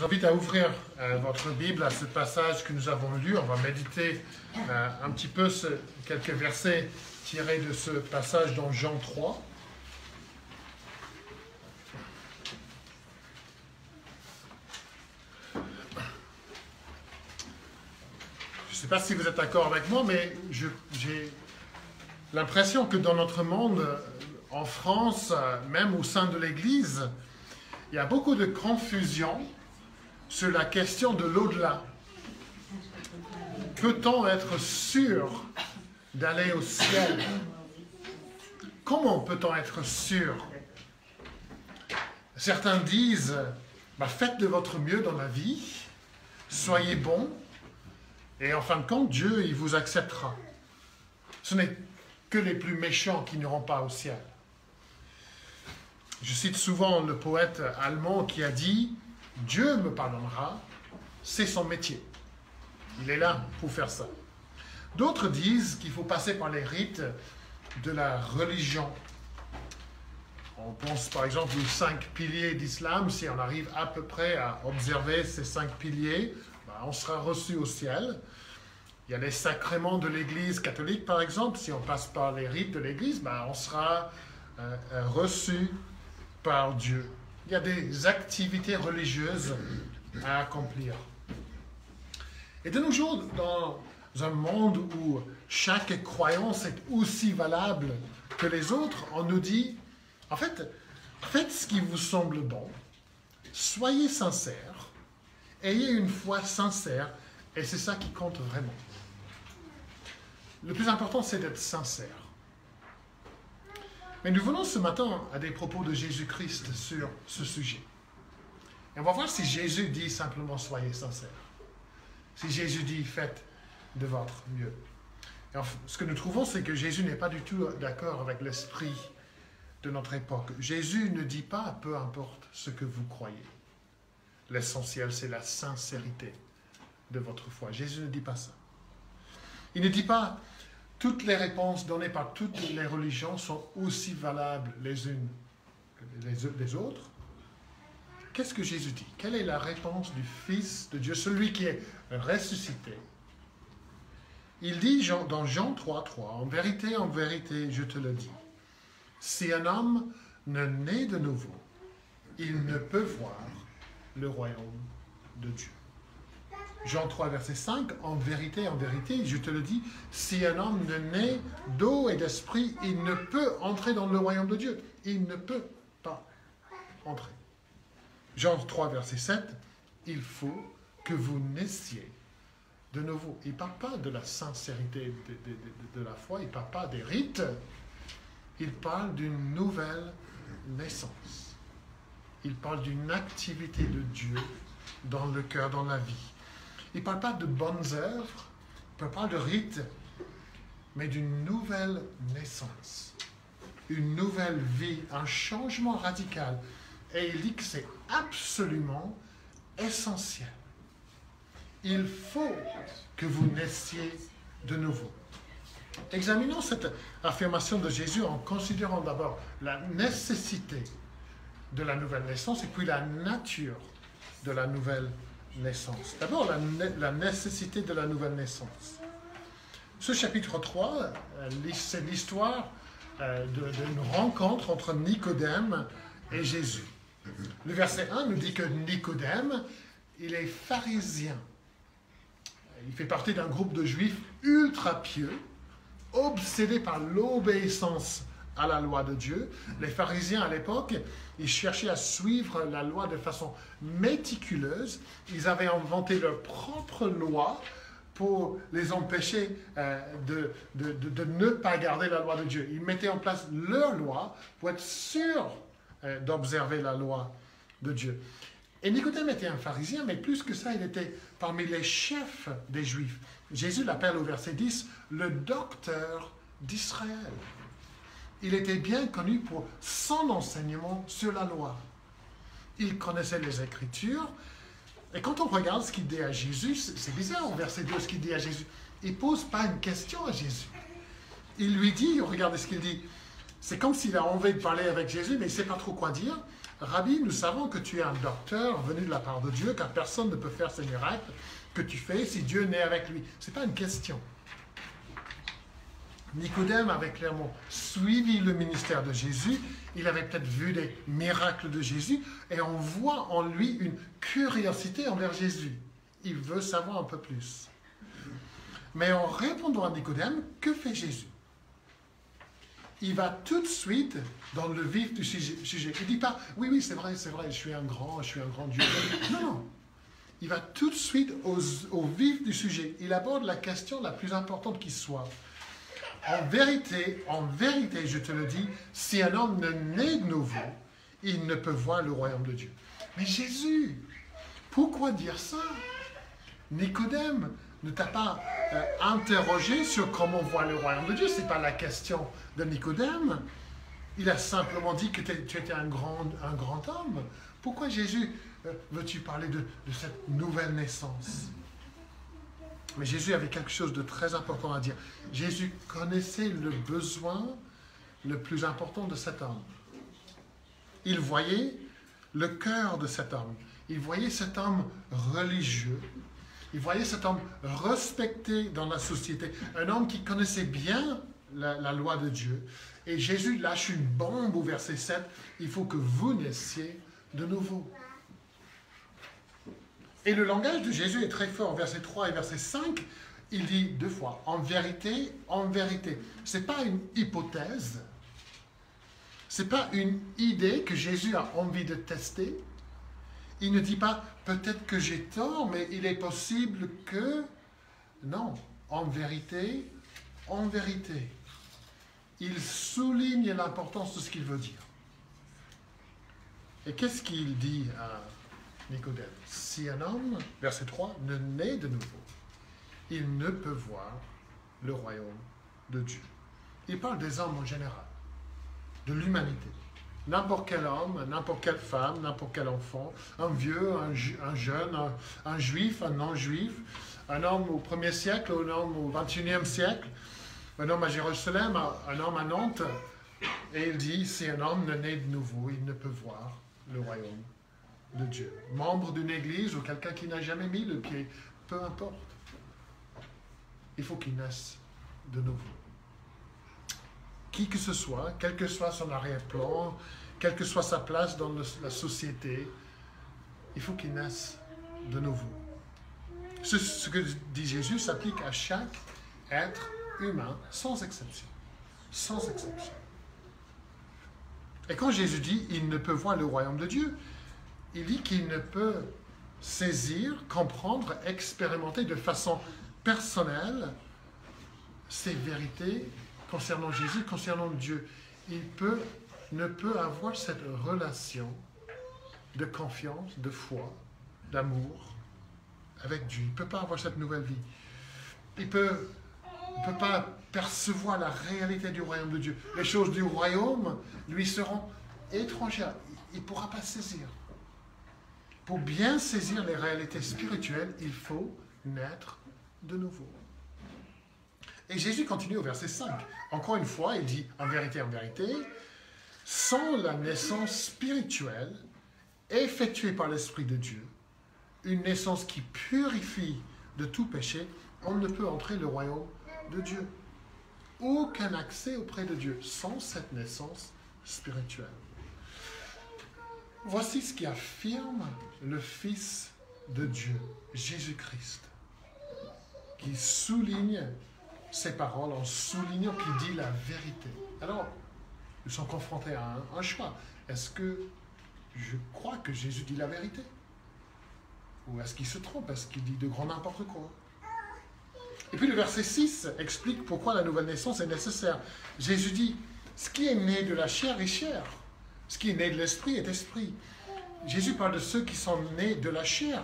Je vous invite à ouvrir votre Bible à ce passage que nous avons lu. On va méditer un petit peu quelques versets tirés de ce passage dans Jean 3. Je ne sais pas si vous êtes d'accord avec moi, mais j'ai l'impression que dans notre monde, en France, même au sein de l'Église, il y a beaucoup de confusion sur la question de l'au-delà. Peut-on être sûr d'aller au ciel? Comment peut-on être sûr? Certains disent, faites de votre mieux dans la vie, soyez bons, et en fin de compte, Dieu, il vous acceptera. Ce n'est que les plus méchants qui n'iront pas au ciel. Je cite souvent le poète allemand qui a dit « Dieu me pardonnera, c'est son métier. Il est là pour faire ça. » D'autres disent qu'il faut passer par les rites de la religion. On pense par exemple aux 5 piliers d'islam. Si on arrive à peu près à observer ces 5 piliers, on sera reçu au ciel. Il y a les sacrements de l'Église catholique par exemple. Si on passe par les rites de l'Église, on sera reçu par Dieu. Il y a des activités religieuses à accomplir. Et de nos jours, dans un monde où chaque croyance est aussi valable que les autres, on nous dit, en fait, faites ce qui vous semble bon, soyez sincères, ayez une foi sincère, et c'est ça qui compte vraiment. Le plus important, c'est d'être sincère. Mais nous venons ce matin à des propos de Jésus-Christ sur ce sujet. Et on va voir si Jésus dit simplement « soyez sincères ». Si Jésus dit « faites de votre mieux ». Et ce que nous trouvons, c'est que Jésus n'est pas du tout d'accord avec l'esprit de notre époque. Jésus ne dit pas « peu importe ce que vous croyez ». L'essentiel, c'est la sincérité de votre foi. Jésus ne dit pas ça. Il ne dit pas « toutes les réponses données par toutes les religions sont aussi valables les unes que les autres ». Qu'est-ce que Jésus dit? Quelle est la réponse du Fils de Dieu, celui qui est ressuscité? Il dit dans Jean 3,3, « En vérité, je te le dis, si un homme ne naît de nouveau, il ne peut voir le royaume de Dieu. » Jean 3, verset 5, « En vérité, je te le dis, si un homme ne naît d'eau et d'esprit, il ne peut entrer dans le royaume de Dieu. » Il ne peut pas entrer. Jean 3, verset 7, « Il faut que vous naissiez de nouveau. » Il ne parle pas de la sincérité de la foi, il ne parle pas des rites, il parle d'une nouvelle naissance. Il parle d'une activité de Dieu dans le cœur, dans la vie. Il ne parle pas de bonnes œuvres, il ne parle pas de rites, mais d'une nouvelle naissance, une nouvelle vie, un changement radical. Et il dit que c'est absolument essentiel. Il faut que vous naissiez de nouveau. Examinons cette affirmation de Jésus en considérant d'abord la nécessité de la nouvelle naissance et puis la nature de la nouvelle naissance. D'abord, la nécessité de la nouvelle naissance. Ce chapitre 3, c'est l'histoire d'une rencontre entre Nicodème et Jésus. Le verset 1 nous dit que Nicodème, il est pharisien. Il fait partie d'un groupe de juifs ultra pieux, obsédés par l'obéissance à la loi de Dieu. Les pharisiens à l'époque, ils cherchaient à suivre la loi de façon méticuleuse. Ils avaient inventé leur propre loi pour les empêcher de ne pas garder la loi de Dieu. Ils mettaient en place leur loi pour être sûrs d'observer la loi de Dieu. Et Nicodème était un pharisien, mais plus que ça, il était parmi les chefs des Juifs. Jésus l'appelle au verset 10 « le docteur d'Israël ». Il était bien connu pour son enseignement sur la loi. Il connaissait les Écritures. Et quand on regarde ce qu'il dit à Jésus, c'est bizarre au verset 2 ce qu'il dit à Jésus. Il ne pose pas une question à Jésus. Il lui dit, regardez ce qu'il dit, C'est comme s'il a envie de parler avec Jésus, mais il ne sait pas trop quoi dire. Rabbi, nous savons que tu es un docteur venu de la part de Dieu, car personne ne peut faire ces miracles que tu fais si Dieu n'est avec lui. Ce n'est pas une question. Nicodème avait clairement suivi le ministère de Jésus. Il avait peut-être vu des miracles de Jésus et on voit en lui une curiosité envers Jésus. Il veut savoir un peu plus. Mais en répondant à Nicodème, que fait Jésus? Il va tout de suite dans le vif du sujet. Il ne dit pas, oui, c'est vrai, je suis un grand Dieu. Non, non. Il va tout de suite au vif du sujet. Il aborde la question la plus importante qui soit. En vérité, je te le dis, si un homme ne naît de nouveau, il ne peut voir le royaume de Dieu. Mais Jésus, pourquoi dire ça? Nicodème ne t'a pas interrogé sur comment voir le royaume de Dieu. Ce n'est pas la question de Nicodème. Il a simplement dit que tu étais un grand homme. Pourquoi Jésus veux-tu parler de cette nouvelle naissance? Mais Jésus avait quelque chose de très important à dire. Jésus connaissait le besoin le plus important de cet homme. Il voyait le cœur de cet homme. Il voyait cet homme religieux. Il voyait cet homme respecté dans la société. Un homme qui connaissait bien la loi de Dieu. Et Jésus lâche une bombe au verset 7. Il faut que vous naissiez de nouveau. Et le langage de Jésus est très fort. Verset 3 et verset 5, il dit 2 fois, en vérité, en vérité. Ce n'est pas une hypothèse. Ce n'est pas une idée que Jésus a envie de tester. Il ne dit pas, peut-être que j'ai tort, mais il est possible que... Non, en vérité, en vérité. Il souligne l'importance de ce qu'il veut dire. Et qu'est-ce qu'il dit à Nicodème? Si un homme, verset 3, ne naît de nouveau, il ne peut voir le royaume de Dieu. Il parle des hommes en général, de l'humanité. N'importe quel homme, n'importe quelle femme, n'importe quel enfant, un vieux, un jeune, un juif, un non-juif, un homme au 1er siècle, un homme au 21e siècle, un homme à Jérusalem, un homme à Nantes. Et il dit, si un homme ne naît de nouveau, il ne peut voir le royaume de Dieu. Membre d'une église ou quelqu'un qui n'a jamais mis le pied, peu importe. Il faut qu'il naisse de nouveau. Qui que ce soit, quel que soit son arrière-plan, quelle que soit sa place dans la société, il faut qu'il naisse de nouveau. Ce que dit Jésus s'applique à chaque être humain, sans exception. Sans exception. Et quand Jésus dit « il ne peut voir le royaume de Dieu », il dit qu'il ne peut saisir, comprendre, expérimenter de façon personnelle ces vérités concernant Jésus, concernant Dieu. Il ne peut avoir cette relation de confiance, de foi, d'amour avec Dieu. Il ne peut pas avoir cette nouvelle vie. Il ne peut pas percevoir la réalité du royaume de Dieu. Les choses du royaume lui seront étrangères. Il ne pourra pas saisir. Pour bien saisir les réalités spirituelles, il faut naître de nouveau. Et Jésus continue au verset 5. Encore une fois, il dit, en vérité, sans la naissance spirituelle effectuée par l'Esprit de Dieu, une naissance qui purifie de tout péché, on ne peut entrer le royaume de Dieu. Aucun accès auprès de Dieu sans cette naissance spirituelle. Voici ce qui affirme le Fils de Dieu, Jésus-Christ, qui souligne ces paroles en soulignant qu'il dit la vérité. Alors, nous sommes confrontés à un choix. Est-ce que je crois que Jésus dit la vérité? Ou est-ce qu'il se trompe? Est-ce qu'il dit de grand n'importe quoi? Et puis le verset 6 explique pourquoi la nouvelle naissance est nécessaire. Jésus dit, ce qui est né de la chair est chair. Ce qui est né de l'esprit est esprit. Jésus parle de ceux qui sont nés de la chair.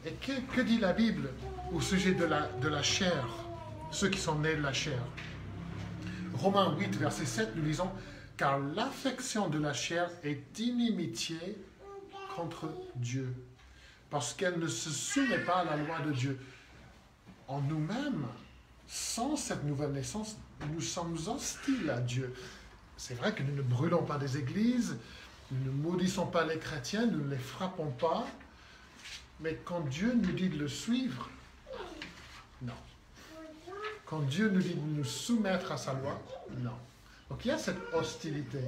Et que dit la Bible au sujet de la chair? Ceux qui sont nés de la chair. Romains 8, verset 7, nous lisons, « Car l'affection de la chair est inimitié contre Dieu, parce qu'elle ne se soumet pas à la loi de Dieu. » En nous-mêmes, sans cette nouvelle naissance, nous sommes hostiles à Dieu. c'est vrai que nous ne brûlons pas des églises, nous ne maudissons pas les chrétiens, nous ne les frappons pas, mais quand Dieu nous dit de le suivre, non. Quand Dieu nous dit de nous soumettre à sa loi, non. Donc il y a cette hostilité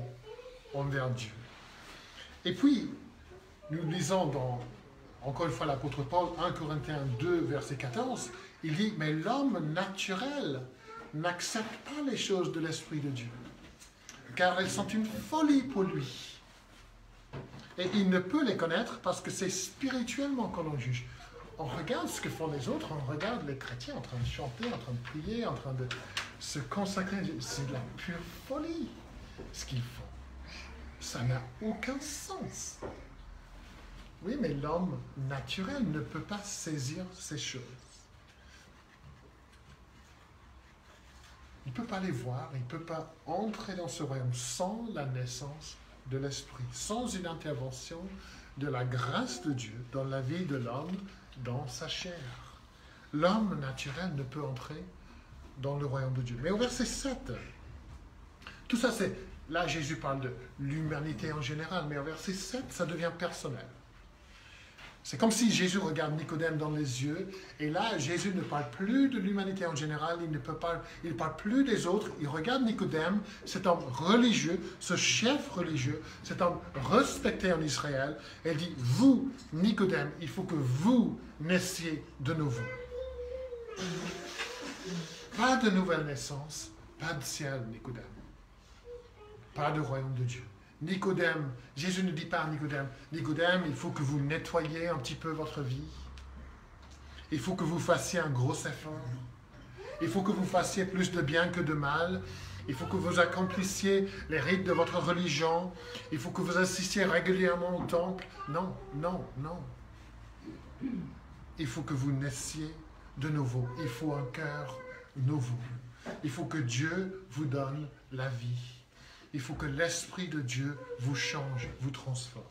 envers Dieu. Et puis, nous lisons encore une fois l'apôtre Paul, 1 Corinthiens 2, verset 14, il dit, mais l'homme naturel n'accepte pas les choses de l'Esprit de Dieu, car elles sont une folie pour lui. Et il ne peut les connaître parce que c'est spirituellement qu'on en juge. On regarde ce que font les autres, on regarde les chrétiens en train de chanter, en train de prier, en train de se consacrer. C'est de la pure folie, ce qu'ils font. Ça n'a aucun sens. Oui, mais l'homme naturel ne peut pas saisir ces choses. Il ne peut pas les voir, il ne peut pas entrer dans ce royaume sans la naissance de l'Esprit, sans une intervention de la grâce de Dieu dans la vie de l'homme, dans sa chair. L'homme naturel ne peut entrer dans le royaume de Dieu. Mais au verset 7, tout ça c'est, là Jésus parle de l'humanité en général, mais au verset 7, ça devient personnel. C'est comme si Jésus regarde Nicodème dans les yeux, et là, Jésus ne parle plus de l'humanité en général, il ne parle plus des autres, il regarde Nicodème, cet homme religieux, ce chef religieux, cet homme respecté en Israël, et il dit, vous, Nicodème, il faut que vous naissiez de nouveau. Pas de nouvelle naissance, pas de ciel, Nicodème. Pas de royaume de Dieu. Nicodème, Jésus ne dit pas à Nicodème, Nicodème, il faut que vous nettoyiez un petit peu votre vie. Il faut que vous fassiez un gros effort. Il faut que vous fassiez plus de bien que de mal. Il faut que vous accomplissiez les rites de votre religion. Il faut que vous assistiez régulièrement au temple. Non, non, non. Il faut que vous naissiez de nouveau. Il faut un cœur nouveau. Il faut que Dieu vous donne la vie. Il faut que l'Esprit de Dieu vous change, vous transforme.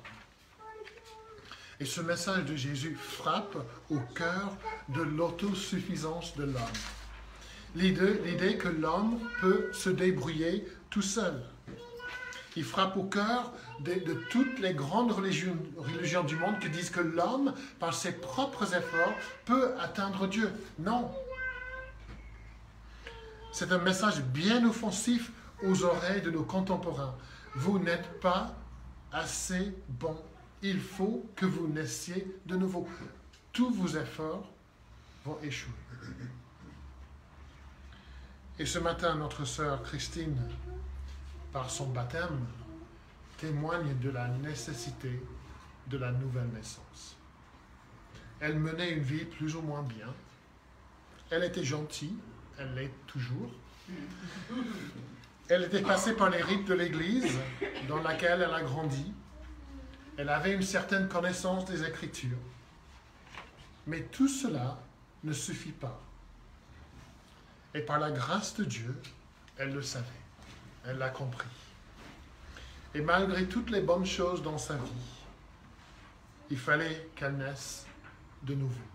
Et ce message de Jésus frappe au cœur de l'autosuffisance de l'homme. L'idée que l'homme peut se débrouiller tout seul. Il frappe au cœur de toutes les grandes religions du monde qui disent que l'homme, par ses propres efforts, peut atteindre Dieu. Non. C'est un message bien offensif aux oreilles de nos contemporains. Vous n'êtes pas assez bon. Il faut que vous naissiez de nouveau. Tous vos efforts vont échouer. Et ce matin, notre sœur Christine, par son baptême, témoigne de la nécessité de la nouvelle naissance. Elle menait une vie plus ou moins bien. Elle était gentille, elle l'est toujours. Elle était passée par les rites de l'Église dans laquelle elle a grandi. Elle avait une certaine connaissance des Écritures. Mais tout cela ne suffit pas. Et par la grâce de Dieu, elle le savait. Elle l'a compris. Et malgré toutes les bonnes choses dans sa vie, il fallait qu'elle naisse de nouveau.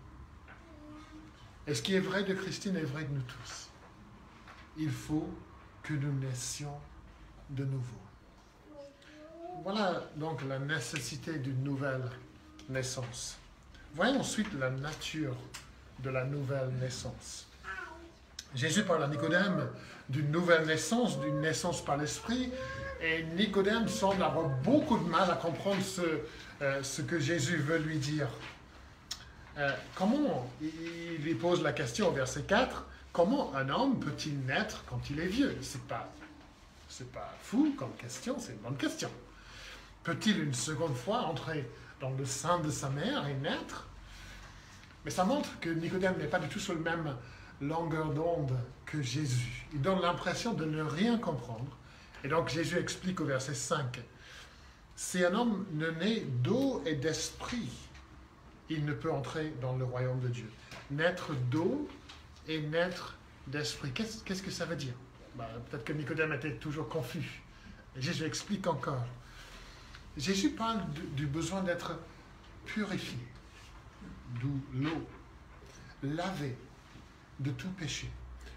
Et ce qui est vrai de Christine est vrai de nous tous. Il faut que nous naissions de nouveau. Voilà donc la nécessité d'une nouvelle naissance. Voyons ensuite la nature de la nouvelle naissance. Jésus parle à Nicodème d'une nouvelle naissance, d'une naissance par l'Esprit, et Nicodème semble avoir beaucoup de mal à comprendre ce que Jésus veut lui dire. Comment, il lui pose la question au verset 4, comment un homme peut-il naître quand il est vieux? C'est pas fou comme question, c'est une bonne question. Peut-il une seconde fois entrer dans le sein de sa mère et naître? Mais ça montre que Nicodème n'est pas du tout sur la même longueur d'onde que Jésus. Il donne l'impression de ne rien comprendre. Et donc Jésus explique au verset 5, si un homme ne naît d'eau et d'esprit, il ne peut entrer dans le royaume de Dieu. Naître d'eau et naître d'esprit. Qu'est-ce que ça veut dire? Peut-être que Nicodème était toujours confus. Et Jésus explique encore. Jésus parle du besoin d'être purifié, d'où l'eau, lavé de tout péché.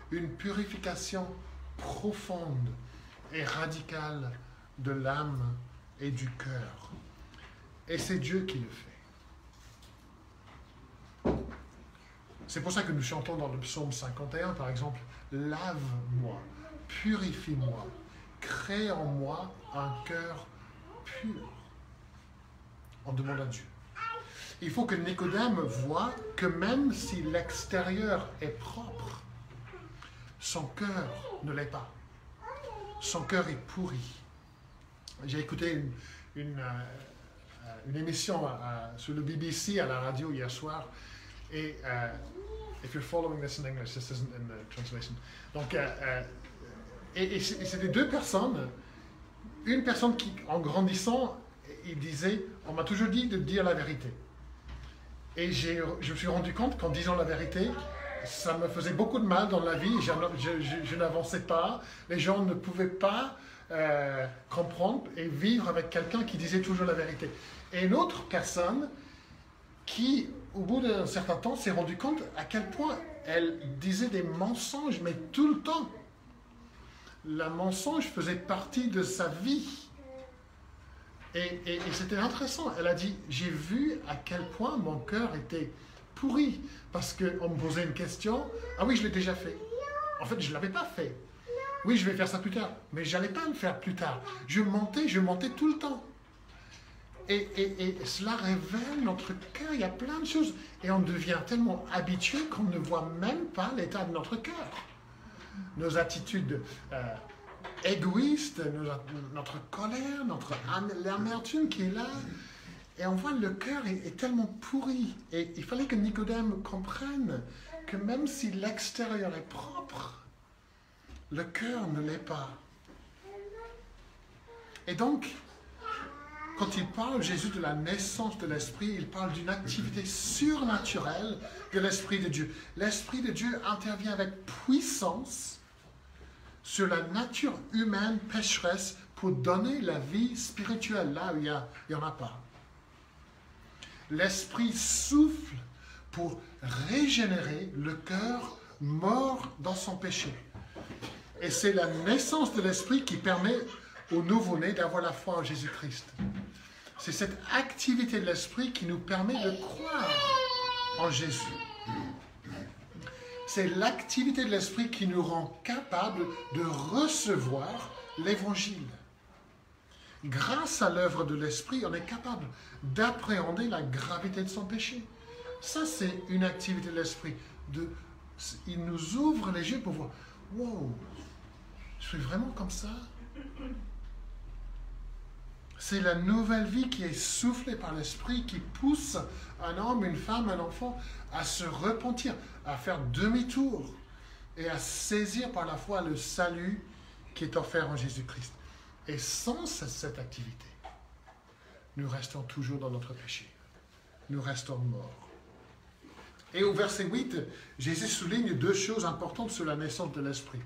Une purification profonde et radical de l'âme et du cœur. Et c'est Dieu qui le fait. C'est pour ça que nous chantons dans le psaume 51, par exemple, « Lave-moi, purifie-moi, crée en moi un cœur pur. » On demande à Dieu. Il faut que Nicodème voie que même si l'extérieur est propre, son cœur ne l'est pas. Son cœur est pourri. J'ai écouté une émission sur le BBC à la radio hier soir. Et if you're following this in English, this isn't in the translation. Donc, et c'était deux personnes. Une personne qui, en grandissant, il disait, on m'a toujours dit de dire la vérité. Et je me suis rendu compte qu'en disant la vérité, ça me faisait beaucoup de mal dans la vie. Je n'avançais pas. Les gens ne pouvaient pas comprendre et vivre avec quelqu'un qui disait toujours la vérité. Et une autre personne qui, au bout d'un certain temps, s'est rendu compte à quel point elle disait des mensonges, mais tout le temps. Le mensonge faisait partie de sa vie. Et c'était intéressant. Elle a dit, j'ai vu à quel point mon cœur était pourri. Parce qu'on me posait une question. Ah oui, je l'ai déjà fait. En fait, je ne l'avais pas fait. Oui, je vais faire ça plus tard. Mais je n'allais pas le faire plus tard. Je mentais tout le temps. Et cela révèle notre cœur. Il y a plein de choses. Et on devient tellement habitué qu'on ne voit même pas l'état de notre cœur. Nos attitudes égoïstes, notre colère, l'amertume qui est là. Et on voit le cœur est tellement pourri. Et il fallait que Nicodème comprenne que même si l'extérieur est propre, le cœur ne l'est pas. Et donc, quand il parle, Jésus, de la naissance de l'Esprit, il parle d'une activité surnaturelle de l'Esprit de Dieu. L'Esprit de Dieu intervient avec puissance sur la nature humaine pécheresse pour donner la vie spirituelle là où il n'y en a pas. L'Esprit souffle pour régénérer le cœur mort dans son péché. Et c'est la naissance de l'Esprit qui permet au nouveau-né d'avoir la foi en Jésus-Christ. C'est cette activité de l'Esprit qui nous permet de croire en Jésus. C'est l'activité de l'Esprit qui nous rend capables de recevoir l'Évangile. Grâce à l'œuvre de l'Esprit, on est capable d'appréhender la gravité de son péché. Ça, c'est une activité de l'Esprit. Il nous ouvre les yeux pour voir, wow, je suis vraiment comme ça. C'est la nouvelle vie qui est soufflée par l'Esprit qui pousse un homme, une femme, un enfant à se repentir, à faire demi-tour et à saisir par la foi le salut qui est offert en Jésus-Christ. Et sans cette activité, nous restons toujours dans notre péché. Nous restons morts. Et au verset 8, Jésus souligne deux choses importantes sur la naissance de l'Esprit.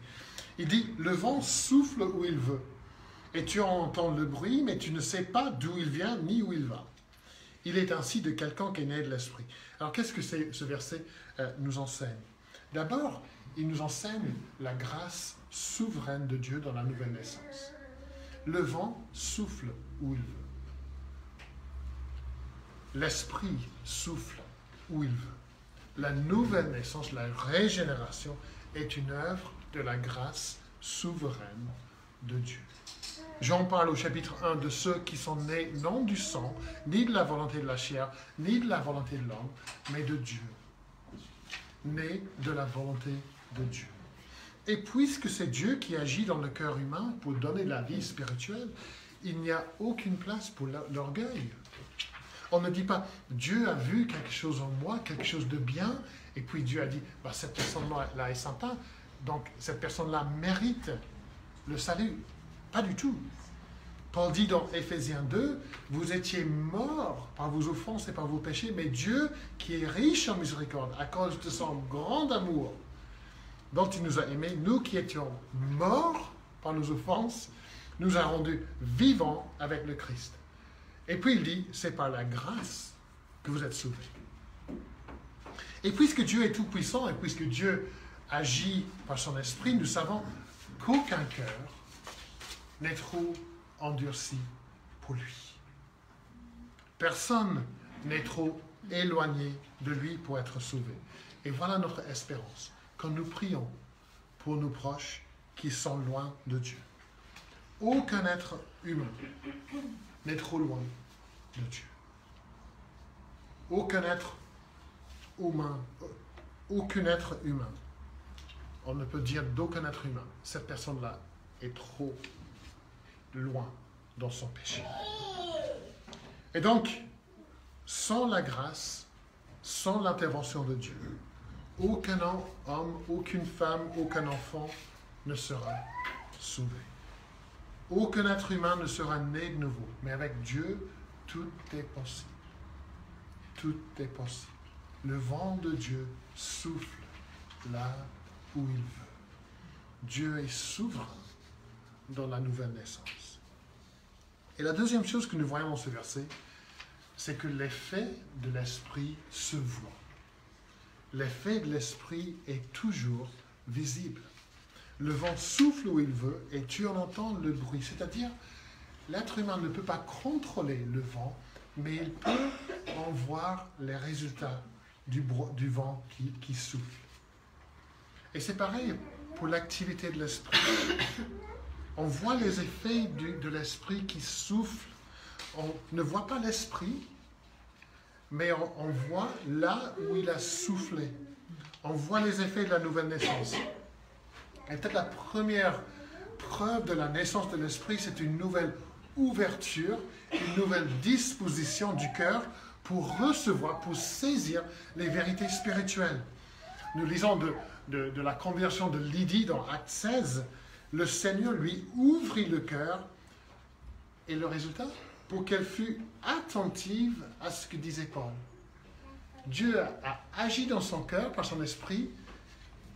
Il dit, le vent souffle où il veut. Et tu entends le bruit, mais tu ne sais pas d'où il vient ni où il va. Il est ainsi de quelqu'un qui est né de l'Esprit. Alors, qu'est-ce que ce verset nous enseigne? D'abord, il nous enseigne la grâce souveraine de Dieu dans la nouvelle naissance. Le vent souffle où il veut. L'Esprit souffle où il veut. La nouvelle naissance, la régénération, est une œuvre de la grâce souveraine de Dieu. Jean parle au chapitre 1 de ceux qui sont nés non du sang, ni de la volonté de la chair, ni de la volonté de l'homme, mais de Dieu. Nés de la volonté de Dieu. Et puisque c'est Dieu qui agit dans le cœur humain pour donner la vie spirituelle, il n'y a aucune place pour l'orgueil. On ne dit pas, Dieu a vu quelque chose en moi, quelque chose de bien, et puis Dieu a dit, bah, cette personne-là est sympa, donc cette personne-là mérite le salut. Pas du tout. Paul dit dans Éphésiens 2, vous étiez morts par vos offenses et par vos péchés, mais Dieu, qui est riche en miséricorde, à cause de son grand amour, dont il nous a aimés, nous qui étions morts par nos offenses, nous a rendus vivants avec le Christ. Et puis il dit, c'est par la grâce que vous êtes sauvés. Et puisque Dieu est tout-puissant, et puisque Dieu agit par son esprit, nous savons qu'aucun cœur n'est trop endurci pour lui. Personne n'est trop éloigné de lui pour être sauvé. Et voilà notre espérance, quand nous prions pour nos proches qui sont loin de Dieu. Aucun être humain n'est trop loin de Dieu. Aucun être humain, on ne peut dire d'aucun être humain, cette personne-là est trop loin dans son péché. Et donc, sans la grâce, sans l'intervention de Dieu, aucun homme, aucune femme, aucun enfant ne sera sauvé. Aucun être humain ne sera né de nouveau. Mais avec Dieu, tout est possible. Tout est possible. Le vent de Dieu souffle là où il veut. Dieu est souverain dans la nouvelle naissance. Et la deuxième chose que nous voyons dans ce verset, c'est que l'effet de l'esprit se voit. L'effet de l'esprit est toujours visible. Le vent souffle où il veut et tu en entends le bruit. C'est-à-dire, l'être humain ne peut pas contrôler le vent, mais il peut en voir les résultats du vent qui souffle. Et c'est pareil pour l'activité de l'esprit. On voit les effets de l'esprit qui souffle. On ne voit pas l'esprit, mais on voit là où il a soufflé. On voit les effets de la nouvelle naissance. Et peut-être la première preuve de la naissance de l'esprit, c'est une nouvelle ouverture, une nouvelle disposition du cœur pour recevoir, pour saisir les vérités spirituelles. Nous lisons de la conversion de Lydie dans Acte 16. Le Seigneur lui ouvrit le cœur et le résultat, pour qu'elle fût attentive à ce que disait Paul. Dieu a agi dans son cœur par son esprit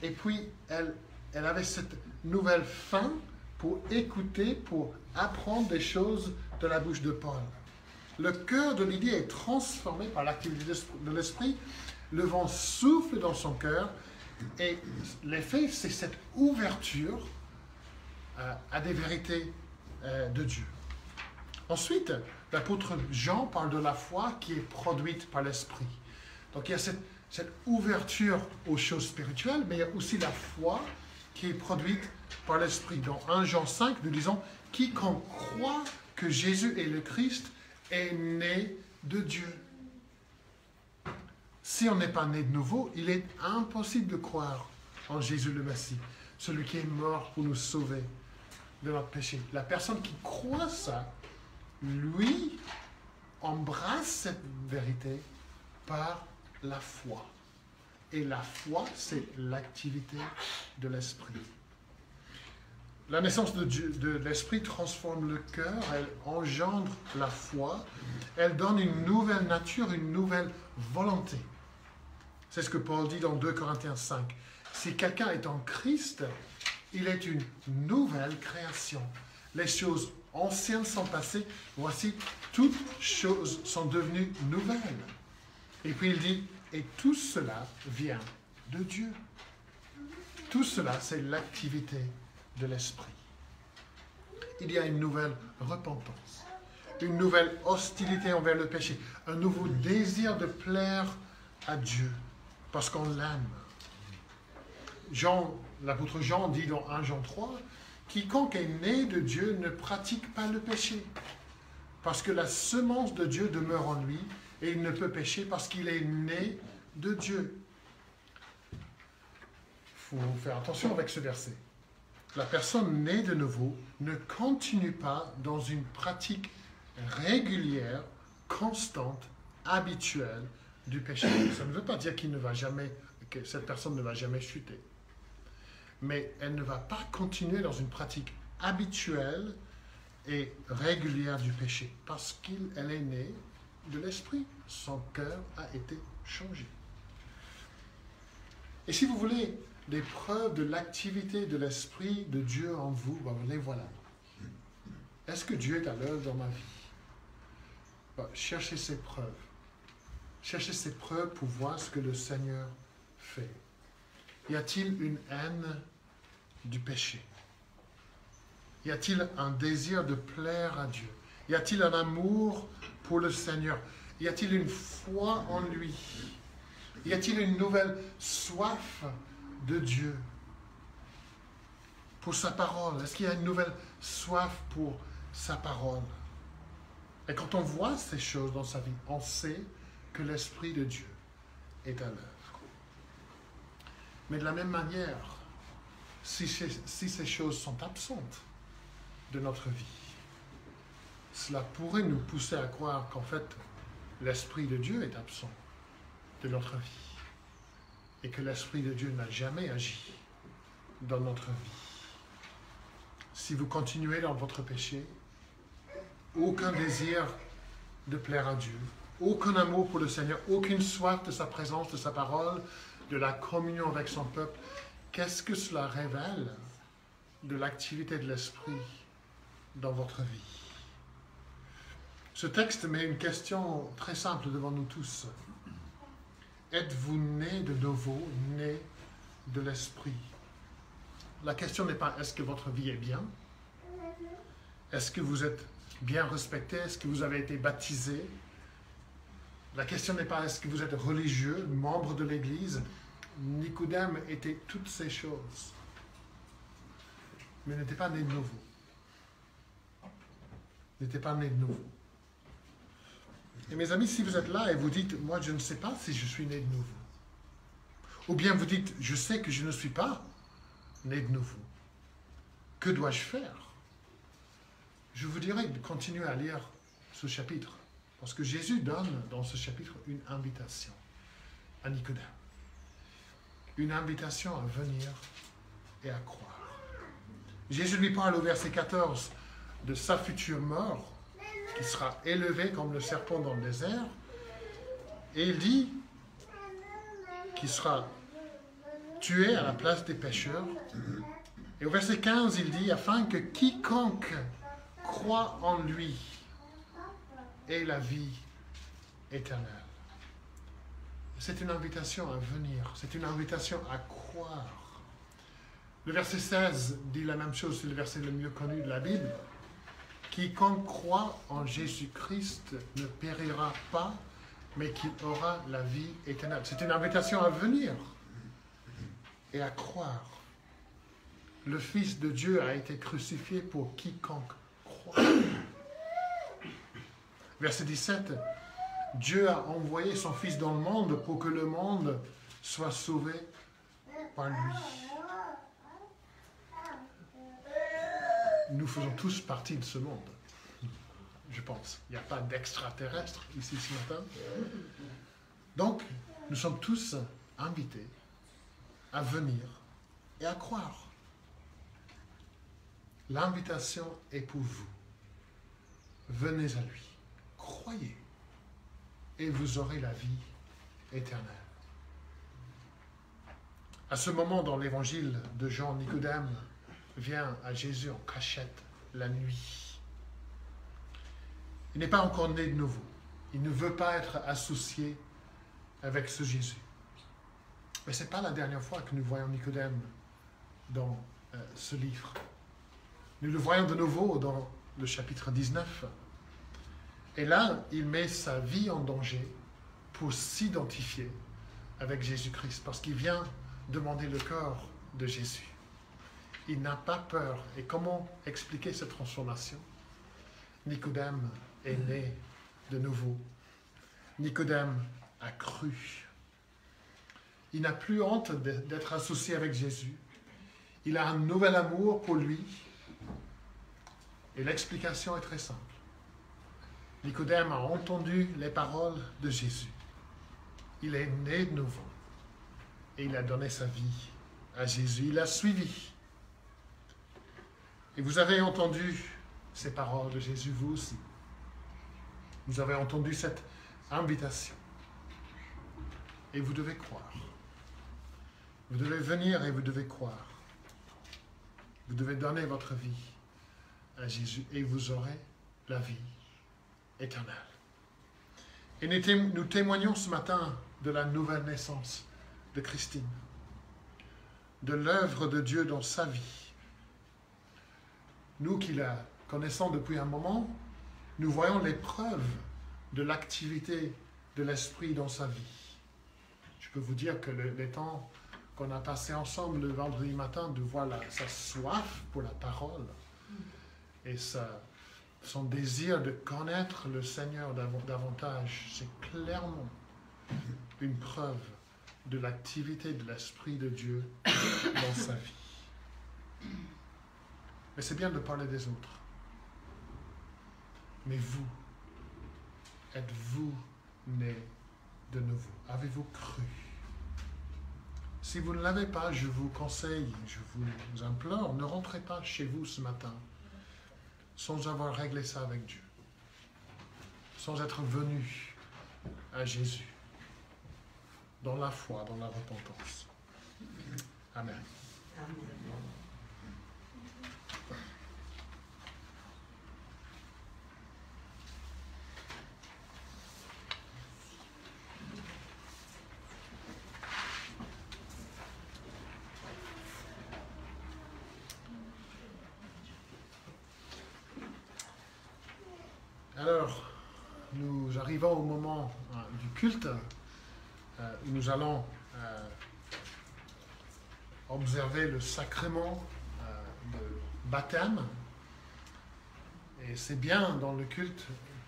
et puis elle avait cette nouvelle faim pour écouter, pour apprendre des choses de la bouche de Paul. Le cœur de Lydie est transformé par l'activité de l'esprit. Le vent souffle dans son cœur et l'effet, c'est cette ouverture à des vérités de Dieu. Ensuite, l'apôtre Jean parle de la foi qui est produite par l'esprit. Donc il y a cette ouverture aux choses spirituelles, mais il y a aussi la foi qui est produite par l'esprit. Dans 1 Jean 5, nous disons « Quiconque croit que Jésus est le Christ est né de Dieu ». Si on n'est pas né de nouveau, il est impossible de croire en Jésus le Messie, celui qui est mort pour nous sauver de notre péché. La personne qui croit ça, lui, embrasse cette vérité par la foi. Et la foi, c'est l'activité de l'esprit. La naissance de l'esprit transforme le cœur, elle engendre la foi, elle donne une nouvelle nature, une nouvelle volonté. C'est ce que Paul dit dans 2 Corinthiens 5. Si quelqu'un est en Christ, il est une nouvelle création. Les choses anciennes sont passées, voici, toutes choses sont devenues nouvelles. Et puis il dit, et tout cela vient de Dieu. Tout cela, c'est l'activité de l'esprit. Il y a une nouvelle repentance, une nouvelle hostilité envers le péché, un nouveau désir de plaire à Dieu, parce qu'on l'aime. L'apôtre Jean dit dans 1 Jean 3, « Quiconque est né de Dieu ne pratique pas le péché, parce que la semence de Dieu demeure en lui, et il ne peut pécher parce qu'il est né de Dieu. » Il faut faire attention avec ce verset. La personne née de nouveau ne continue pas dans une pratique régulière, constante, habituelle du péché. Ça ne veut pas dire que cette personne ne va jamais chuter. Mais elle ne va pas continuer dans une pratique habituelle et régulière du péché, parce qu'elle est née de l'esprit. Son cœur a été changé. Et si vous voulez des preuves de l'activité de l'esprit de Dieu en vous, les voilà. Est-ce que Dieu est à l'œuvre dans ma vie? Cherchez ces preuves. Cherchez ces preuves pour voir ce que le Seigneur fait. Y a-t-il une haine du péché? Y a-t-il un désir de plaire à Dieu? Y a-t-il un amour pour le Seigneur? Y a-t-il une foi en lui? Y a-t-il une nouvelle soif de Dieu pour sa parole? Est-ce qu'il y a une nouvelle soif pour sa parole? Et quand on voit ces choses dans sa vie, on sait que l'Esprit de Dieu est à l'œuvre. Mais de la même manière, si ces choses sont absentes de notre vie, cela pourrait nous pousser à croire qu'en fait, l'Esprit de Dieu est absent de notre vie et que l'Esprit de Dieu n'a jamais agi dans notre vie. Si vous continuez dans votre péché, aucun désir de plaire à Dieu, aucun amour pour le Seigneur, aucune soif de sa présence, de sa parole, de la communion avec son peuple, qu'est-ce que cela révèle de l'activité de l'Esprit dans votre vie? Ce texte met une question très simple devant nous tous. Êtes-vous né de nouveau, né de l'Esprit? La question n'est pas est-ce que votre vie est bien? Est-ce que vous êtes bien respecté? Est-ce que vous avez été baptisé? La question n'est pas est-ce que vous êtes religieux, membre de l'Église? Nicodème était toutes ces choses, mais n'était pas né de nouveau. N'était pas né de nouveau. Et mes amis, si vous êtes là et vous dites, moi je ne sais pas si je suis né de nouveau, ou bien vous dites, je sais que je ne suis pas né de nouveau, que dois-je faire? Je vous dirais de continuer à lire ce chapitre, parce que Jésus donne dans ce chapitre une invitation à Nicodème. Une invitation à venir et à croire. Jésus lui parle au verset 14 de sa future mort, qui sera élevé comme le serpent dans le désert, et il dit qu'il sera tué à la place des pécheurs. Et au verset 15, il dit, afin que quiconque croit en lui ait la vie éternelle. C'est une invitation à venir, c'est une invitation à croire. Le verset 16 dit la même chose, c'est le verset le mieux connu de la Bible. Quiconque croit en Jésus-Christ ne périra pas, mais qu'il aura la vie éternelle. C'est une invitation à venir et à croire. Le Fils de Dieu a été crucifié pour quiconque croit. Verset 17. Dieu a envoyé son Fils dans le monde pour que le monde soit sauvé par lui. Nous faisons tous partie de ce monde, je pense. Il n'y a pas d'extraterrestres ici ce matin. Donc, nous sommes tous invités à venir et à croire. L'invitation est pour vous. Venez à lui, croyez, et vous aurez la vie éternelle. À ce moment dans l'évangile de Jean, Nicodème vient à Jésus en cachette la nuit. Il n'est pas encore né de nouveau. Il ne veut pas être associé avec ce Jésus. Mais ce n'est pas la dernière fois que nous voyons Nicodème dans ce livre. Nous le voyons de nouveau dans le chapitre 19. Et là, il met sa vie en danger pour s'identifier avec Jésus-Christ, parce qu'il vient demander le corps de Jésus. Il n'a pas peur. Et comment expliquer cette transformation? Nicodème est né de nouveau. Nicodème a cru. Il n'a plus honte d'être associé avec Jésus. Il a un nouvel amour pour lui. Et l'explication est très simple. Nicodème a entendu les paroles de Jésus. Il est né de nouveau. Et il a donné sa vie à Jésus. Il l'a suivi. Et vous avez entendu ces paroles de Jésus, vous aussi. Vous avez entendu cette invitation. Et vous devez croire. Vous devez venir et vous devez croire. Vous devez donner votre vie à Jésus et vous aurez la vie éternelle. Et nous témoignons ce matin de la nouvelle naissance de Christine, de l'œuvre de Dieu dans sa vie. nous qui la connaissons depuis un moment, nous voyons les preuves de l'activité de l'Esprit dans sa vie. Je peux vous dire que les temps qu'on a passés ensemble le vendredi matin, de voir sa soif pour la parole et son désir de connaître le Seigneur davantage, c'est clairement une preuve de l'activité de l'Esprit de Dieu dans sa vie. Mais c'est bien de parler des autres. Mais vous, êtes-vous né de nouveau? Avez-vous cru? Si vous ne l'avez pas, je vous conseille, je vous implore, ne rentrez pas chez vous ce matin sans avoir réglé ça avec Dieu, sans être venu à Jésus, dans la foi, dans la repentance. Amen. Amen. Alors, nous arrivons au moment du culte où nous allons observer le sacrement de baptême. Et c'est bien dans le culte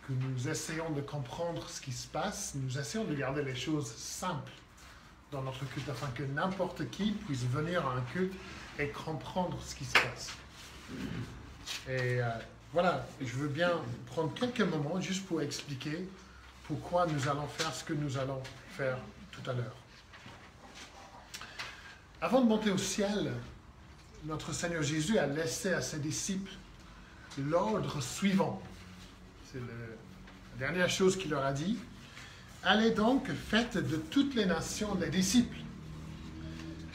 que nous essayons de comprendre ce qui se passe. Nous essayons de garder les choses simples dans notre culte afin que n'importe qui puisse venir à un culte et comprendre ce qui se passe. Et voilà, je veux bien prendre quelques moments juste pour expliquer pourquoi nous allons faire ce que nous allons faire tout à l'heure. Avant de monter au ciel, notre Seigneur Jésus a laissé à ses disciples l'ordre suivant. C'est la dernière chose qu'il leur a dit. Allez donc, faites de toutes les nations des disciples,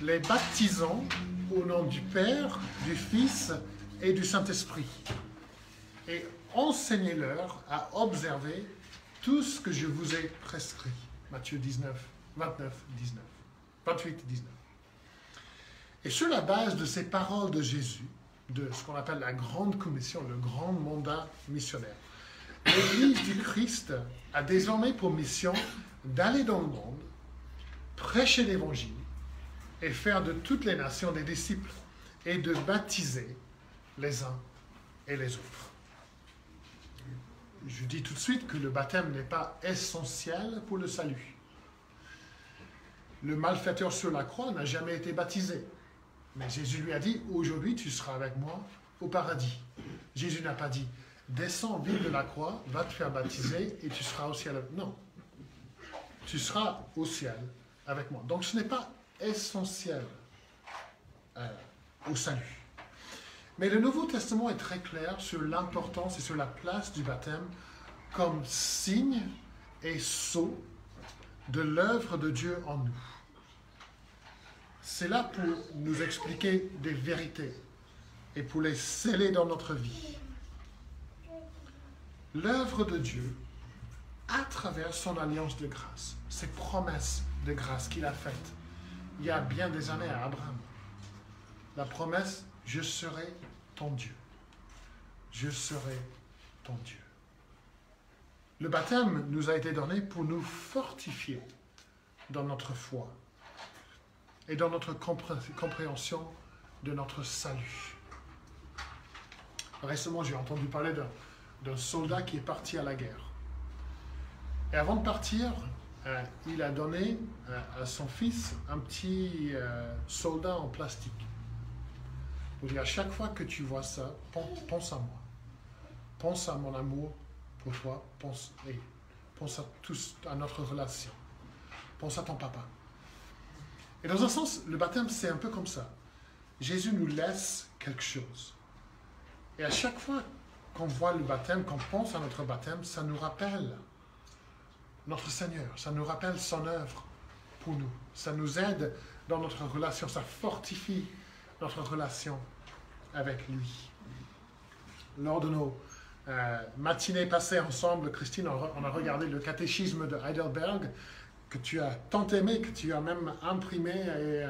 les baptisant au nom du Père, du Fils et du Saint-Esprit, et enseignez-leur à observer tout ce que je vous ai prescrit. Matthieu 28, 19. Et sur la base de ces paroles de Jésus, de ce qu'on appelle la grande commission, le grand mandat missionnaire, l'Église du Christ a désormais pour mission d'aller dans le monde, prêcher l'Évangile et faire de toutes les nations des disciples et de baptiser les uns et les autres. Je dis tout de suite que le baptême n'est pas essentiel pour le salut. Le malfaiteur sur la croix n'a jamais été baptisé. Mais Jésus lui a dit, aujourd'hui tu seras avec moi au paradis. Jésus n'a pas dit, descends vite de la croix, va te faire baptiser et tu seras au ciel. Non. Tu seras au ciel avec moi. Donc ce n'est pas essentiel au salut. Mais le Nouveau Testament est très clair sur l'importance et sur la place du baptême comme signe et sceau de l'œuvre de Dieu en nous. C'est là pour nous expliquer des vérités et pour les sceller dans notre vie. L'œuvre de Dieu à travers son alliance de grâce, ses promesses de grâce qu'il a faites il y a bien des années à Abraham. La promesse, je serai ton Dieu. Je serai ton Dieu. Le baptême nous a été donné pour nous fortifier dans notre foi et dans notre compréhension de notre salut. Récemment, j'ai entendu parler d'un soldat qui est parti à la guerre. Et avant de partir, il a donné à son fils un petit soldat en plastique. Il dit, à chaque fois que tu vois ça, pense à moi. Pense à mon amour pour toi. Pense à notre relation. Pense à ton papa. Et dans un sens, le baptême, c'est un peu comme ça. Jésus nous laisse quelque chose. Et à chaque fois qu'on voit le baptême, qu'on pense à notre baptême, ça nous rappelle notre Seigneur. Ça nous rappelle son œuvre pour nous. Ça nous aide dans notre relation. Ça fortifie notre relation avec lui. Lors de nos matinées passées ensemble, Christine, on a regardé le catéchisme de Heidelberg, que tu as tant aimé, que tu as même imprimé et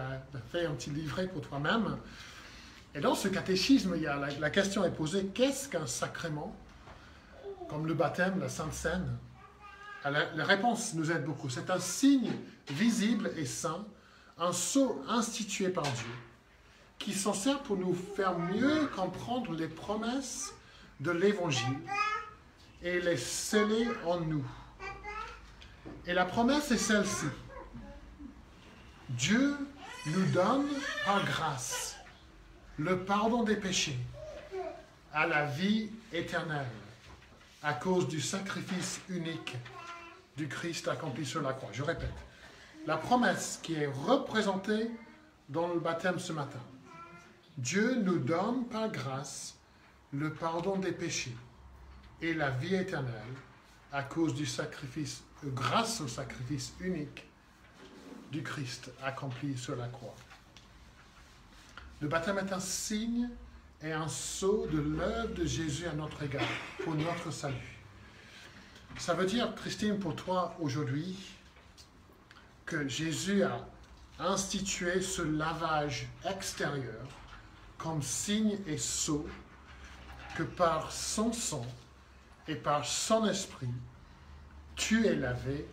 fait un petit livret pour toi-même. Et dans ce catéchisme, la question est posée, qu'est-ce qu'un sacrement, comme le baptême, la Sainte Seine? La réponse nous aide beaucoup. C'est un signe visible et saint, un sceau institué par Dieu, qui s'en sert pour nous faire mieux comprendre les promesses de l'Évangile et les sceller en nous. Et la promesse est celle-ci. Dieu nous donne par grâce le pardon des péchés à la vie éternelle à cause du sacrifice unique du Christ accompli sur la croix. Je répète, la promesse qui est représentée dans le baptême ce matin. Dieu nous donne par grâce le pardon des péchés et la vie éternelle à cause du sacrifice, grâce au sacrifice unique du Christ accompli sur la croix. Le baptême est un signe et un sceau de l'œuvre de Jésus à notre égard, pour notre salut. Ça veut dire, Christine, pour toi aujourd'hui, que Jésus a institué ce lavage extérieur comme signe et sceau que par son sang et par son esprit, tu es lavé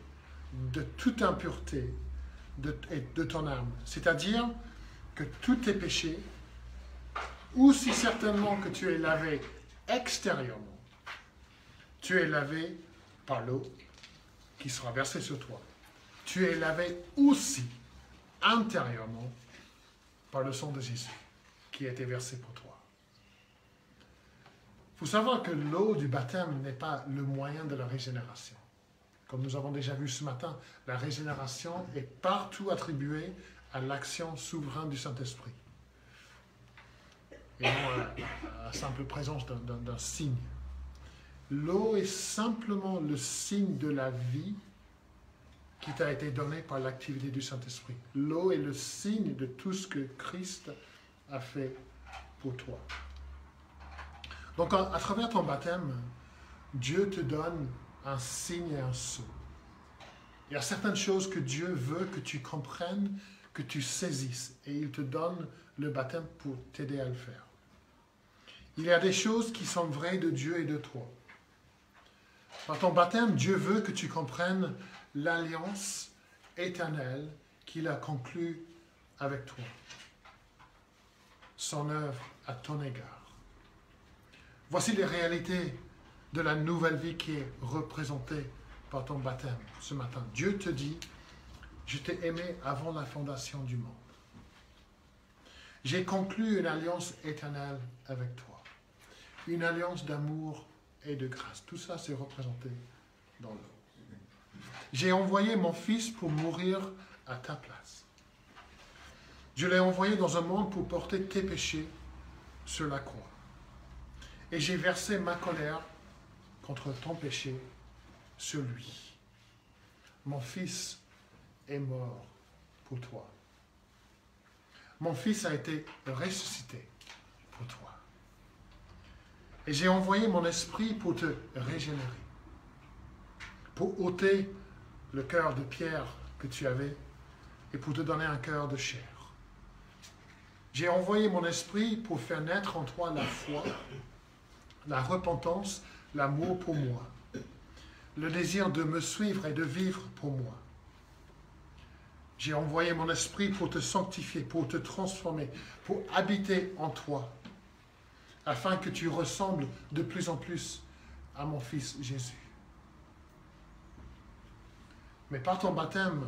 de toute impureté de ton âme. C'est-à-dire que tous tes péchés, aussi certainement que tu es lavé extérieurement, tu es lavé par l'eau qui sera versée sur toi. Tu es lavé aussi intérieurement par le sang de Jésus qui a été versé pour toi. Il faut savoir que l'eau du baptême n'est pas le moyen de la régénération. Comme nous avons déjà vu ce matin, la régénération est partout attribuée à l'action souveraine du Saint-Esprit. Et non à la simple présence d'un signe. L'eau est simplement le signe de la vie qui t'a été donné par l'activité du Saint-Esprit. L'eau est le signe de tout ce que Christ a fait pour toi. Donc, à travers ton baptême, Dieu te donne un signe et un sceau. Il y a certaines choses que Dieu veut que tu comprennes, que tu saisisses, et il te donne le baptême pour t'aider à le faire. Il y a des choses qui sont vraies de Dieu et de toi. Par ton baptême, Dieu veut que tu comprennes l'alliance éternelle qu'il a conclue avec toi. Son œuvre à ton égard. Voici les réalités de la nouvelle vie qui est représentée par ton baptême ce matin. Dieu te dit, je t'ai aimé avant la fondation du monde. J'ai conclu une alliance éternelle avec toi. Une alliance d'amour et de grâce. Tout ça, c'est représenté dans l'eau. J'ai envoyé mon Fils pour mourir à ta place. Je l'ai envoyé dans un monde pour porter tes péchés sur la croix. Et j'ai versé ma colère contre ton péché sur lui. Mon Fils est mort pour toi. Mon Fils a été ressuscité pour toi. Et j'ai envoyé mon esprit pour te régénérer, pour ôter le cœur de pierre que tu avais et pour te donner un cœur de chair. J'ai envoyé mon esprit pour faire naître en toi la foi, la repentance, l'amour pour moi, le désir de me suivre et de vivre pour moi. J'ai envoyé mon esprit pour te sanctifier, pour te transformer, pour habiter en toi, afin que tu ressembles de plus en plus à mon Fils Jésus. Mais par ton baptême,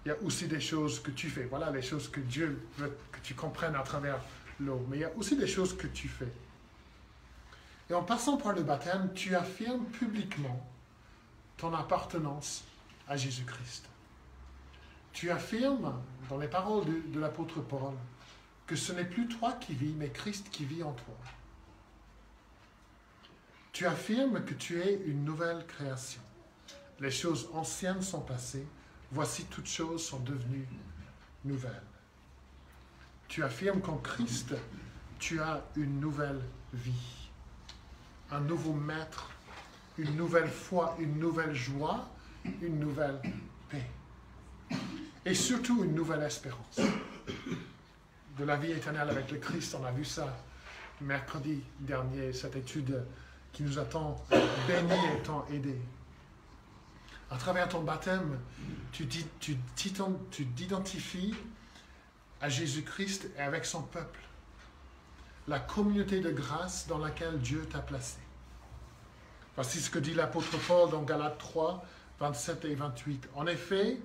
il y a aussi des choses que tu fais. Voilà les choses que Dieu veut que tu comprennes à travers l'eau. Mais il y a aussi des choses que tu fais. Et en passant par le baptême, tu affirmes publiquement ton appartenance à Jésus-Christ. Tu affirmes, dans les paroles de l'apôtre Paul, que ce n'est plus toi qui vis, mais Christ qui vit en toi. Tu affirmes que tu es une nouvelle création. Les choses anciennes sont passées, voici toutes choses sont devenues nouvelles. Tu affirmes qu'en Christ, tu as une nouvelle vie, un nouveau maître, une nouvelle foi, une nouvelle joie, une nouvelle paix. Et surtout une nouvelle espérance. de la vie éternelle avec le Christ. On a vu ça mercredi dernier, cette étude qui nous a tant bénis et tant aidés. À travers ton baptême, tu t'identifies à Jésus-Christ et avec son peuple, la communauté de grâce dans laquelle Dieu t'a placé. Voici ce que dit l'apôtre Paul dans Galates 3, 27 et 28. En effet,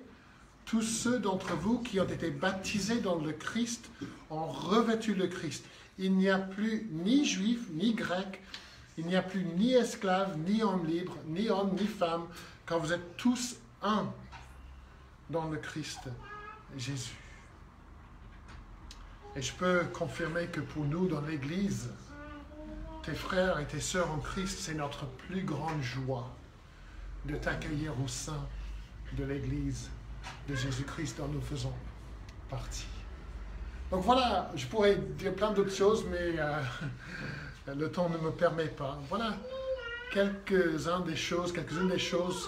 tous ceux d'entre vous qui ont été baptisés dans le Christ ont revêtu le Christ. Il n'y a plus ni juif, ni grec, il n'y a plus ni esclave, ni homme libre, ni homme, ni femme, quand vous êtes tous un dans le Christ Jésus. Et je peux confirmer que pour nous, dans l'Église, tes frères et tes sœurs en Christ, c'est notre plus grande joie de t'accueillir au sein de l'Église de Jésus-Christ dont nous faisons partie. Donc voilà, je pourrais dire plein d'autres choses, mais le temps ne me permet pas. Voilà quelques-unes des choses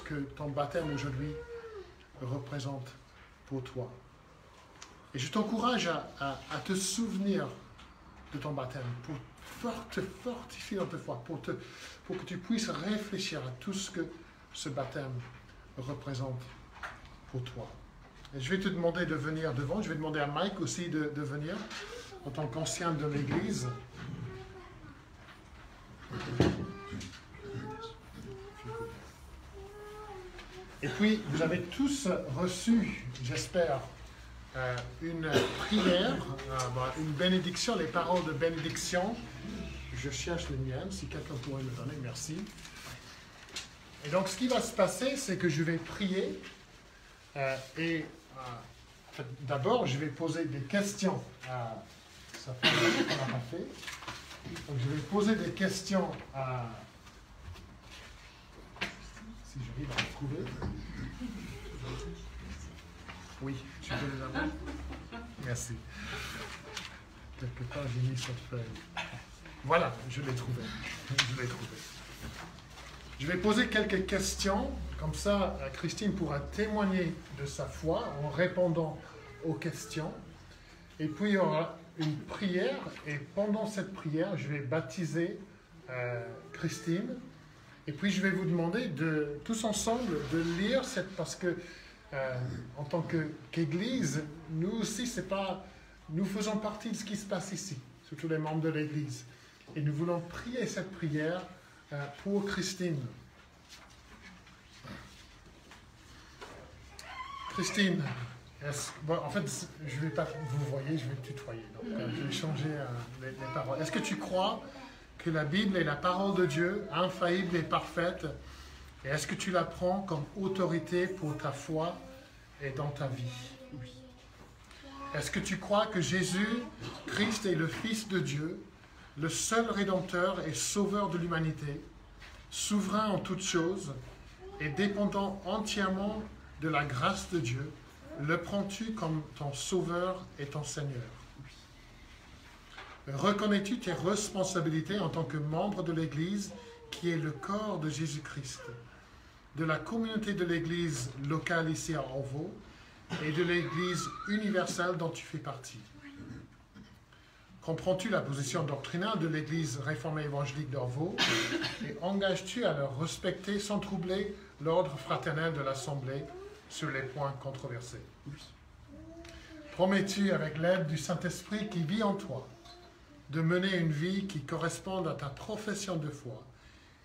que ton baptême aujourd'hui représente pour toi. Et je t'encourage à te souvenir de ton baptême pour te fortifier dans ta foi, pour que tu puisses réfléchir à tout ce que ce baptême représente pour toi. Et je vais te demander de venir devant. Je vais demander à Mike aussi de venir en tant qu'ancien de l'Église. Et puis, vous avez tous reçu, j'espère, une prière, une bénédiction, les paroles de bénédiction. Je cherche les miennes, si quelqu'un pourrait me donner, merci. Et donc, ce qui va se passer, c'est que je vais prier d'abord, je vais poser des questions. Ça fait longtemps qu'on n'a pas fait. Donc, je vais poser des questions à... Si j'arrive à retrouver. Oui, tu peux les avoir. Merci. Quelque part, j'ai mis cette feuille. Voilà, je l'ai trouvé. Je vais poser quelques questions. Comme ça, Christine pourra témoigner de sa foi en répondant aux questions. Et puis, il y aura une prière. Et pendant cette prière, je vais baptiser Christine. Et puis, je vais vous demander tous ensemble de lire parce que en tant qu'Église, nous aussi, nous faisons partie de ce qui se passe ici, surtout les membres de l'Église. Et nous voulons prier cette prière pour Christine. Christine, en fait, je vais pas vous voyez, je vais tutoyer. Donc, je vais changer les paroles. Est-ce que tu crois que la Bible est la parole de Dieu, infaillible et parfaite? Et est-ce que tu la prends comme autorité pour ta foi et dans ta vie? Oui. Est-ce que tu crois que Jésus-Christ est le Fils de Dieu, le seul Rédempteur et Sauveur de l'humanité, souverain en toutes choses et dépendant entièrement de la grâce de Dieu? Le prends-tu comme ton Sauveur et ton Seigneur? Oui. Reconnais-tu tes responsabilités en tant que membre de l'Église qui est le corps de Jésus-Christ, de la communauté de l'Église locale ici à Orvaux et de l'Église universelle dont tu fais partie? Comprends-tu la position doctrinale de l'Église réformée évangélique d'Orvaux et engages-tu à leur respecter sans troubler l'ordre fraternel de l'Assemblée sur les points controversés? Promets-tu, avec l'aide du Saint-Esprit qui vit en toi, de mener une vie qui corresponde à ta profession de foi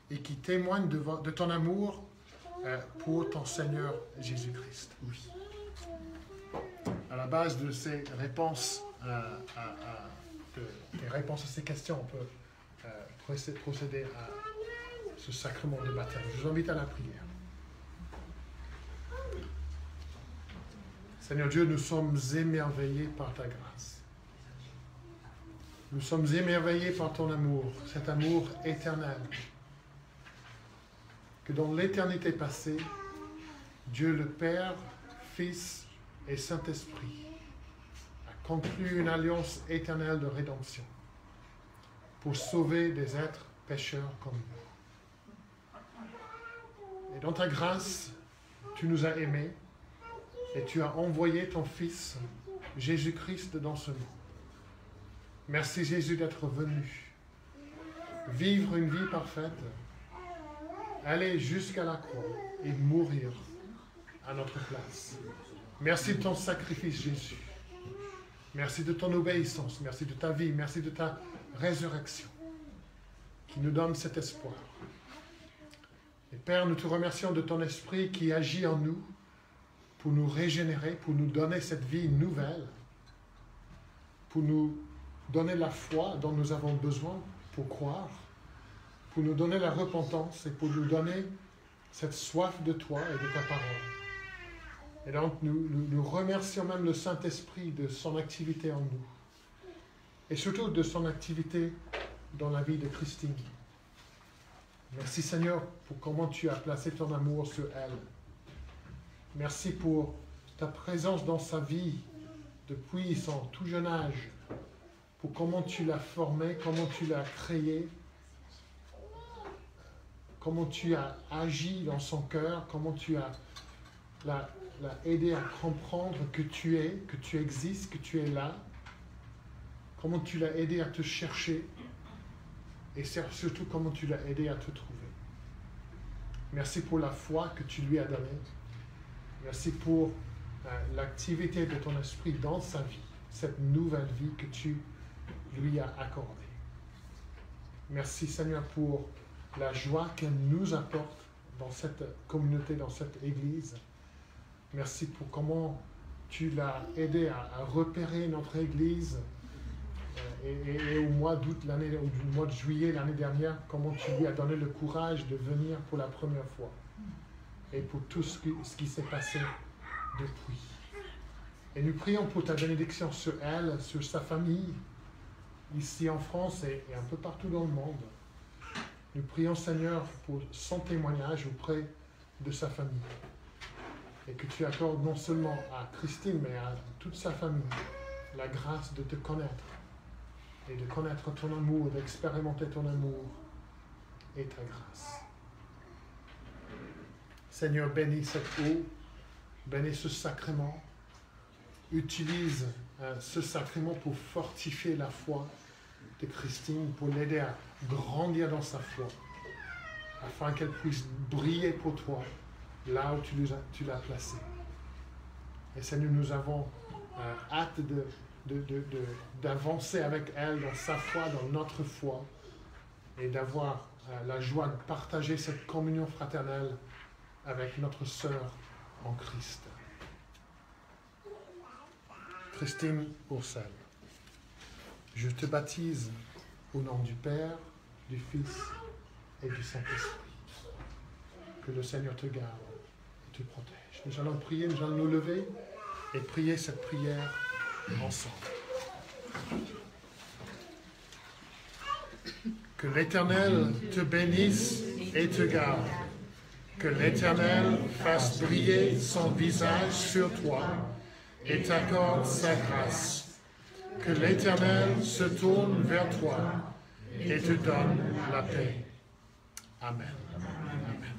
et qui témoigne de ton amour pour ton Seigneur Jésus-Christ? Oui. À la base de ces réponses, des réponses à ces questions, on peut procéder à ce sacrement de baptême. Je vous invite à la prière. Seigneur Dieu, nous sommes émerveillés par ta grâce. Nous sommes émerveillés par ton amour, cet amour éternel. Que dans l'éternité passée, Dieu le Père, Fils et Saint-Esprit a conclu une alliance éternelle de rédemption pour sauver des êtres pécheurs comme nous. Et dans ta grâce, tu nous as aimés et tu as envoyé ton Fils, Jésus-Christ, dans ce monde Merci Jésus d'être venu, vivre une vie parfaite, aller jusqu'à la croix et mourir à notre place. Merci de ton sacrifice, Jésus. Merci de ton obéissance, merci de ta vie, merci de ta résurrection qui nous donne cet espoir. Et Père, nous te remercions de ton esprit qui agit en nous pour nous régénérer, pour nous donner cette vie nouvelle, pour nous donner la foi dont nous avons besoin pour croire, pour nous donner la repentance et pour nous donner cette soif de toi et de ta parole. Et donc nous remercions même le Saint-Esprit de son activité en nous et surtout de son activité dans la vie de Christine. Merci Seigneur pour comment tu as placé ton amour sur elle. Merci pour ta présence dans sa vie depuis son tout jeune âge, pour comment tu l'as formée, comment tu l'as créée, comment tu as agi dans son cœur, comment tu as l'as aidé à comprendre que tu es, que tu existes, que tu es là, comment tu l'as aidé à te chercher et surtout comment tu l'as aidé à te trouver. Merci pour la foi que tu lui as donnée. Merci pour l'activité de ton esprit dans sa vie, cette nouvelle vie que tu lui as accordée. Merci Seigneur pour la joie qu'elle nous apporte dans cette communauté, dans cette église. Merci pour comment tu l'as aidé à repérer notre église et au mois d'août, ou du mois de juillet l'année dernière, comment tu lui as donné le courage de venir pour la première fois et pour tout ce qui s'est passé depuis. Et nous prions pour ta bénédiction sur elle, sur sa famille, ici en France et un peu partout dans le monde. Nous prions Seigneur pour son témoignage auprès de sa famille. Et que tu accordes non seulement à Christine, mais à toute sa famille la grâce de te connaître et de connaître ton amour, d'expérimenter ton amour et ta grâce. Seigneur, bénis cette eau, bénis ce sacrement. Utilise ce sacrement pour fortifier la foi de Christine, pour l'aider à grandir dans sa foi, afin qu'elle puisse briller pour toi là où tu l'as placée. Et Seigneur, nous avons hâte d'avancer avec elle dans sa foi, dans notre foi, et d'avoir la joie de partager cette communion fraternelle avec notre sœur en Christ. Christine Ursel, je te baptise au nom du Père, du Fils et du Saint-Esprit. Que le Seigneur te garde et te protège. Nous allons prier, nous allons nous lever et prier cette prière ensemble. Que l'Éternel te bénisse et te garde. Que l'Éternel fasse briller son visage sur toi et t'accorde sa grâce. Que l'Éternel se tourne vers toi et te donne la paix. Amen. Amen.